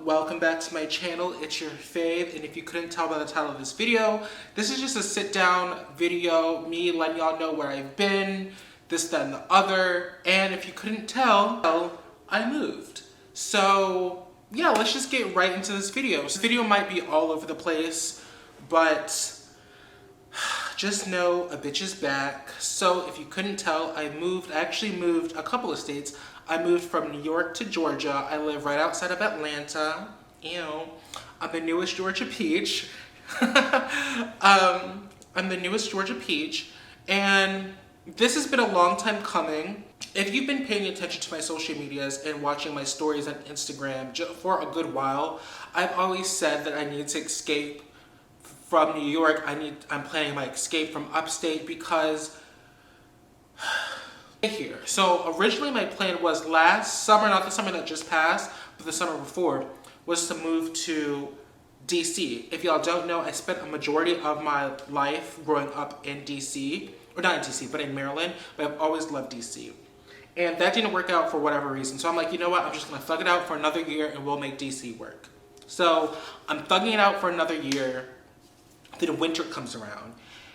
welcome back to my channel. It's your fave, and if you couldn't tell by the title of this video, this is just a sit down video, me letting y'all know where I've been, this, that, and the other. And if you couldn't tell, I moved. So yeah, let's just get right into this video. This video might be all over the place, but just know a bitch is back. So if you couldn't tell, I actually moved a couple of states. I moved from New York to Georgia. I live right outside of Atlanta. Ew. I'm the newest Georgia peach. I'm the newest Georgia peach. And this has been a long time coming. If you've been paying attention to my social medias and watching my stories on Instagram for a good while, I've always said that I need to escape from New York. I'm planning my escape from upstate because here. So originally my plan was last summer, not the summer that just passed, but the summer before, was to move to DC. If y'all don't know, I spent a majority of my life growing up in DC, or not in DC, but in Maryland, but I've always loved DC. And that didn't work out for whatever reason. So I'm like, you know what? I'm just gonna thug it out for another year and we'll make DC work. So I'm thugging it out for another year. Then winter comes around.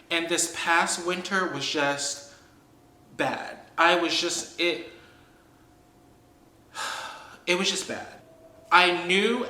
And this past winter was just bad. It was just bad. I knew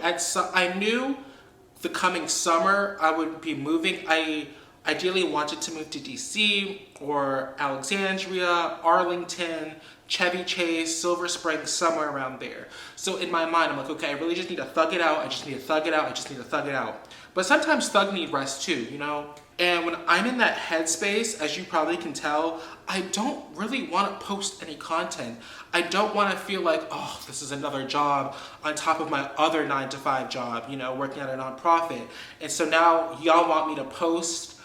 the coming summer I would be moving. I ideally wanted to move to DC or Alexandria, Arlington, Chevy Chase, Silver Spring, somewhere around there. So in my mind, I'm like, okay, I really just need to thug it out. I just need to thug it out. I just need to thug it out. But sometimes thug need rest too, you know? And when I'm in that headspace, as you probably can tell, I don't really want to post any content. I don't want to feel like, oh, this is another job on top of my other 9-to-5 job, you know, working at a nonprofit. And so now y'all want me to post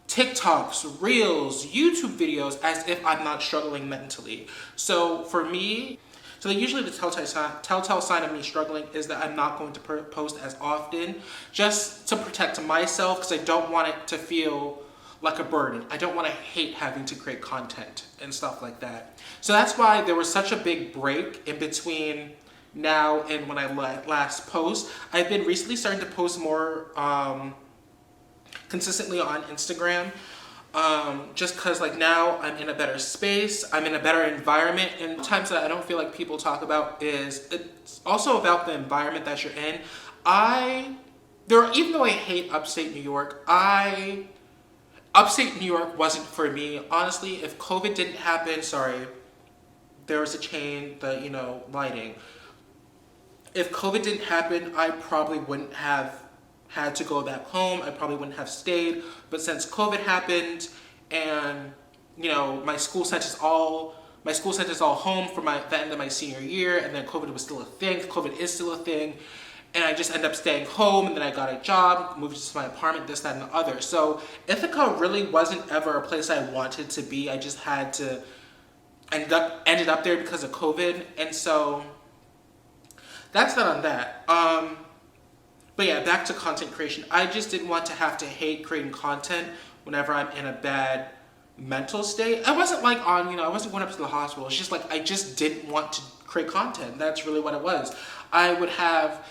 TikToks, Reels, YouTube videos as if I'm not struggling mentally. So for me, usually the telltale sign of me struggling is that I'm not going to post as often, just to protect myself, because I don't want it to feel like a burden. I don't want to hate having to create content and stuff like that. So that's why there was such a big break in between now and when I last post. I've been recently starting to post more consistently on Instagram. Just because like now I'm in a better space, I'm in a better environment, and times that I don't feel like people talk about is it's also about the environment that you're in. Even though I hate upstate New York, upstate New York wasn't for me. Honestly, if COVID didn't happen, there was a chain, lighting. If COVID didn't happen, I probably wouldn't have had to go back home. I probably wouldn't have stayed. But since COVID happened and, my school sent us all home for the end of my senior year, and then COVID was still a thing. COVID is still a thing. And I just ended up staying home, and then I got a job, moved to my apartment, this, that, and the other. So Ithaca really wasn't ever a place I wanted to be. I just had to ended up there because of COVID. And so that's not on that. But yeah, back to content creation. I just didn't want to have to hate creating content whenever I'm in a bad mental state. I wasn't like I wasn't going up to the hospital. It's just like I just didn't want to create content. That's really what it was. I would have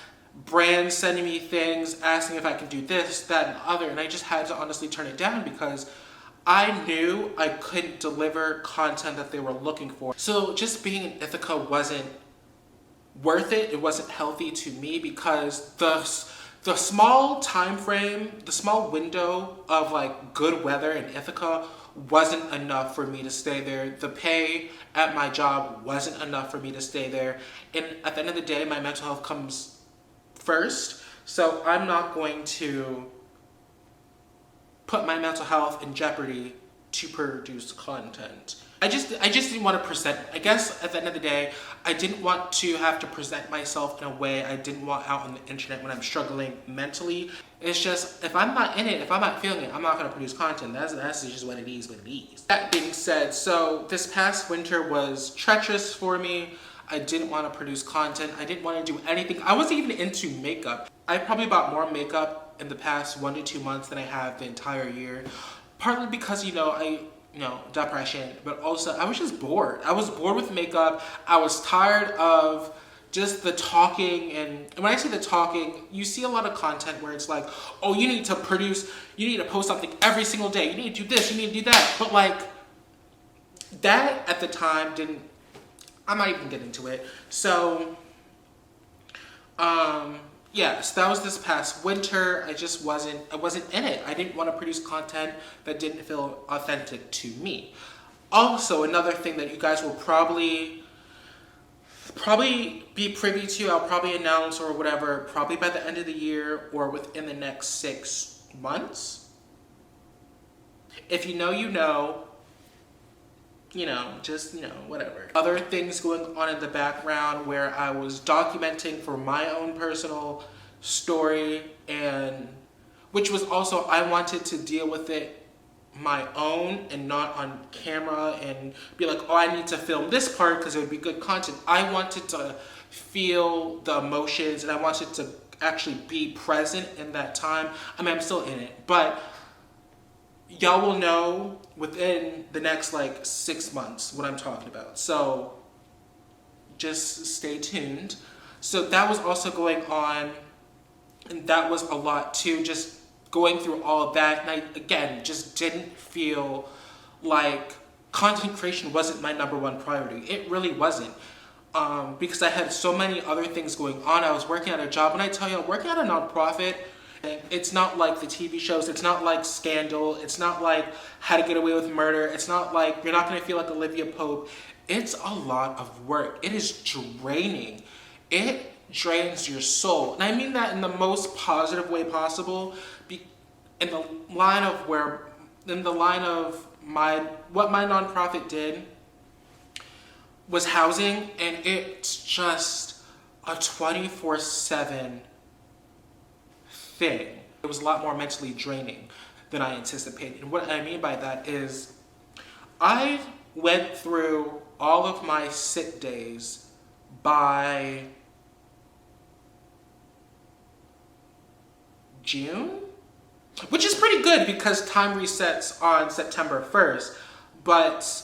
brands sending me things, asking if I can do this, that, and the other, and I just had to honestly turn it down because I knew I couldn't deliver content that they were looking for. So just being in Ithaca wasn't worth it. It wasn't healthy to me because the small time frame, the small window of like good weather in Ithaca wasn't enough for me to stay there. The pay at my job wasn't enough for me to stay there. And at the end of the day, my mental health comes first. So I'm not going to put my mental health in jeopardy to produce content. I just didn't want to present. I guess at the end of the day, I didn't want to have to present myself in a way I didn't want out on the internet when I'm struggling mentally. It's just, if I'm not in it, if I'm not feeling it, I'm not going to produce content. That's just what it is, That being said, so this past winter was treacherous for me. I didn't want to produce content. I didn't want to do anything. I wasn't even into makeup. I probably bought more makeup in the past 1 to 2 months than I have the entire year. Partly because, depression, but also I was just bored. I was bored with makeup. I was tired of just the talking. And when I say the talking, you see a lot of content where it's like, oh, you need to post something every single day. You need to do this, you need to do that. But like, that at the time I'm not even getting to it. So, yeah, so that was this past winter. I wasn't in it. I didn't want to produce content that didn't feel authentic to me. Also, another thing that you guys will probably be privy to, I'll probably announce or whatever, probably by the end of the year or within the next 6 months. If you know, you know, whatever. Other things going on in the background where I was documenting for my own personal story, and which was also, I wanted to deal with it my own and not on camera and be like, oh, I need to film this part because it would be good content. I wanted to feel the emotions and I wanted to actually be present in that time. I mean, I'm still in it, but y'all will know within the next like 6 months what I'm talking about. So just stay tuned. So that was also going on, and that was a lot too, just going through all of that. And I, again, just didn't feel like content creation wasn't my number one priority. It really wasn't. Because I had so many other things going on. I was working at a job, and I tell you, working at a nonprofit, it's not like the TV shows, it's not like Scandal, it's not like How to Get Away with Murder, it's not like, you're not gonna feel like Olivia Pope. It's a lot of work. It is draining. It drains your soul. And I mean that in the most positive way possible, in the line of what my nonprofit did was housing, and it's just a 24/7 thing. It was a lot more mentally draining than I anticipated. And what I mean by that is I went through all of my sick days by June, which is pretty good because time resets on September 1st. But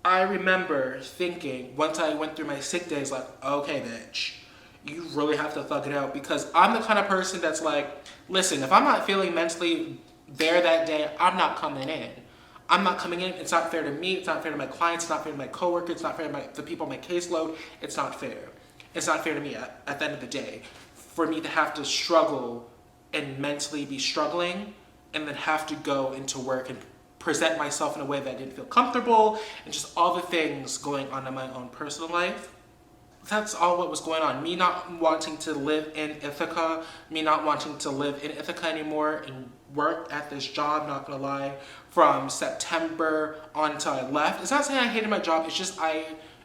I remember thinking, once I went through my sick days, like, okay, bitch, you really have to thug it out, because I'm the kind of person that's like, listen, if I'm not feeling mentally there that day, I'm not coming in. I'm not coming in. It's not fair to me. It's not fair to my clients. It's not fair to my coworkers. It's not fair to the people on my caseload. It's not fair. It's not fair to me at the end of the day for me to have to struggle and mentally be struggling and then have to go into work and present myself in a way that I didn't feel comfortable, and just all the things going on in my own personal life. That's all what was going on. Me not wanting to live in Ithaca, me not wanting to live in Ithaca anymore and work at this job, not gonna lie, from September on until I left. It's not saying I hated my job, it's just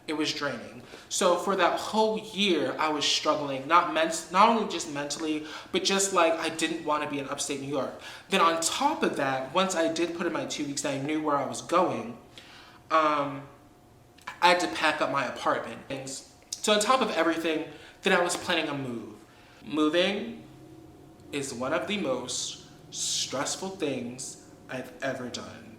it was draining. So for that whole year, I was struggling, not only just mentally, but just like I didn't want to be in upstate New York. Then on top of that, once I did put in my 2 weeks and I knew where I was going, I had to pack up my apartment. So on top of everything, then I was planning a move. Moving is one of the most stressful things I've ever done.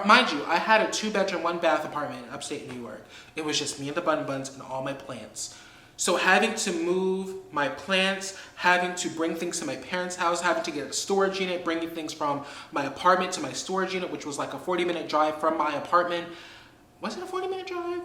Mind you, I had a 2-bedroom, 1-bath apartment in upstate New York. It was just me and the bun buns and all my plants. So having to move my plants, having to bring things to my parents' house, having to get a storage unit, bringing things from my apartment to my storage unit, which was like a 40-minute drive from my apartment. Was it a 40-minute drive?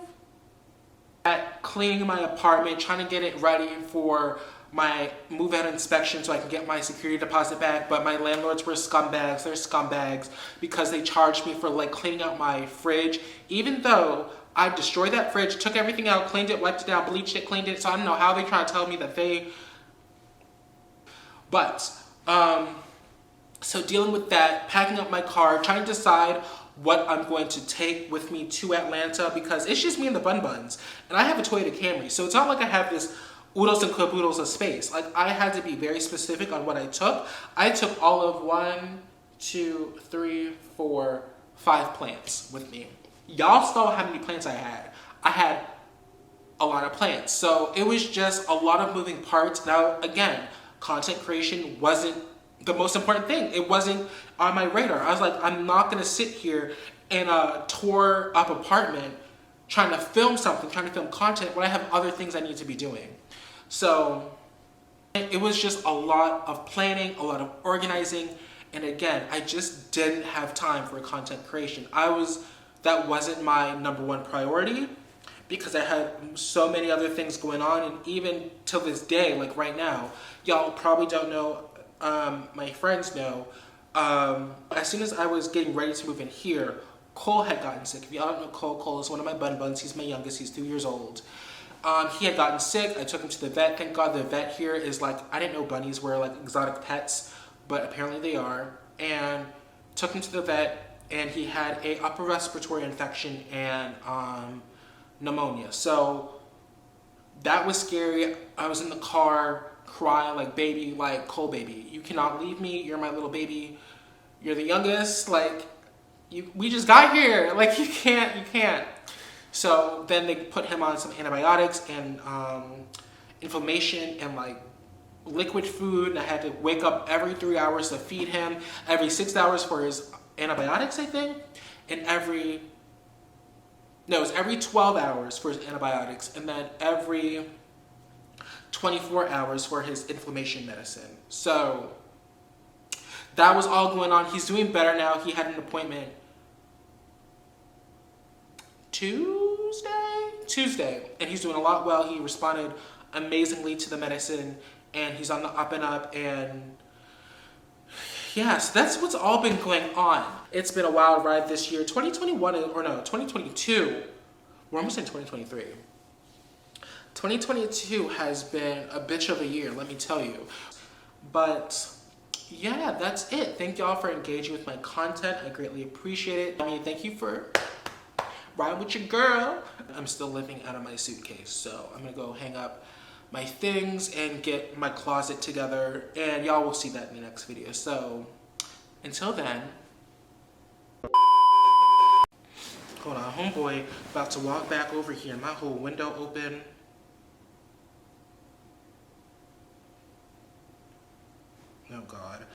Cleaning my apartment, trying to get it ready for my move-out inspection so I can get my security deposit back, but my landlords were scumbags. They're scumbags because they charged me for like cleaning out my fridge, even though I destroyed that fridge, took everything out, cleaned it, wiped it down, bleached it, cleaned it. So I don't know how they try to tell me that they... But, so dealing with that, packing up my car, trying to decide what I'm going to take with me to Atlanta, because it's just me and the bun buns. And I have a Toyota Camry, so it's not like I have this oodles and caboodles of space. Like, I had to be very specific on what I took. I took all of 1, 2, 3, 4, 5 plants with me. Y'all saw how many plants I had. I had a lot of plants. So it was just a lot of moving parts. Now, again, content creation wasn't the most important thing. It wasn't on my radar. I was like, I'm not gonna sit here in a tore up apartment trying to film something, trying to film content when I have other things I need to be doing. So it was just a lot of planning, a lot of organizing, and again, I just didn't have time for content creation. That wasn't my number one priority because I had so many other things going on, and even till this day, like right now, y'all probably don't know, my friends know, as soon as I was getting ready to move in here, Cole had gotten sick. If y'all don't know Cole is one of my buns. He's my youngest. He's 2 years old. He had gotten sick. I took him to the vet. Thank God the vet here is like, I didn't know bunnies were like exotic pets, but apparently they are. And took him to the vet, and he had a upper respiratory infection and pneumonia. So that was scary. I was in the car crying like, baby, like, Cole, baby, you cannot leave me. You're my little baby. You're the youngest. Like, we just got here. Like, you can't. So then they put him on some antibiotics and inflammation and like liquid food. And I had to wake up every 3 hours to feed him, every 6 hours for his antibiotics, I think, and it was every 12 hours for his antibiotics, and then every 24 hours for his inflammation medicine. So that was all going on. He's doing better now. He had an appointment Tuesday, and he's doing a lot well. He responded amazingly to the medicine, and he's on the up and up, and yeah, so that's what's all been going on. It's been a wild ride this year. 2022. We're almost in 2023. 2022 has been a bitch of a year, let me tell you. But yeah, that's it. Thank y'all for engaging with my content. I greatly appreciate it. I mean, thank you for riding with your girl. I'm still living out of my suitcase, so I'm gonna go hang up my things and get my closet together, and y'all will see that in the next video. So until then, hold on, homeboy about to walk back over here, my whole window open. Oh God.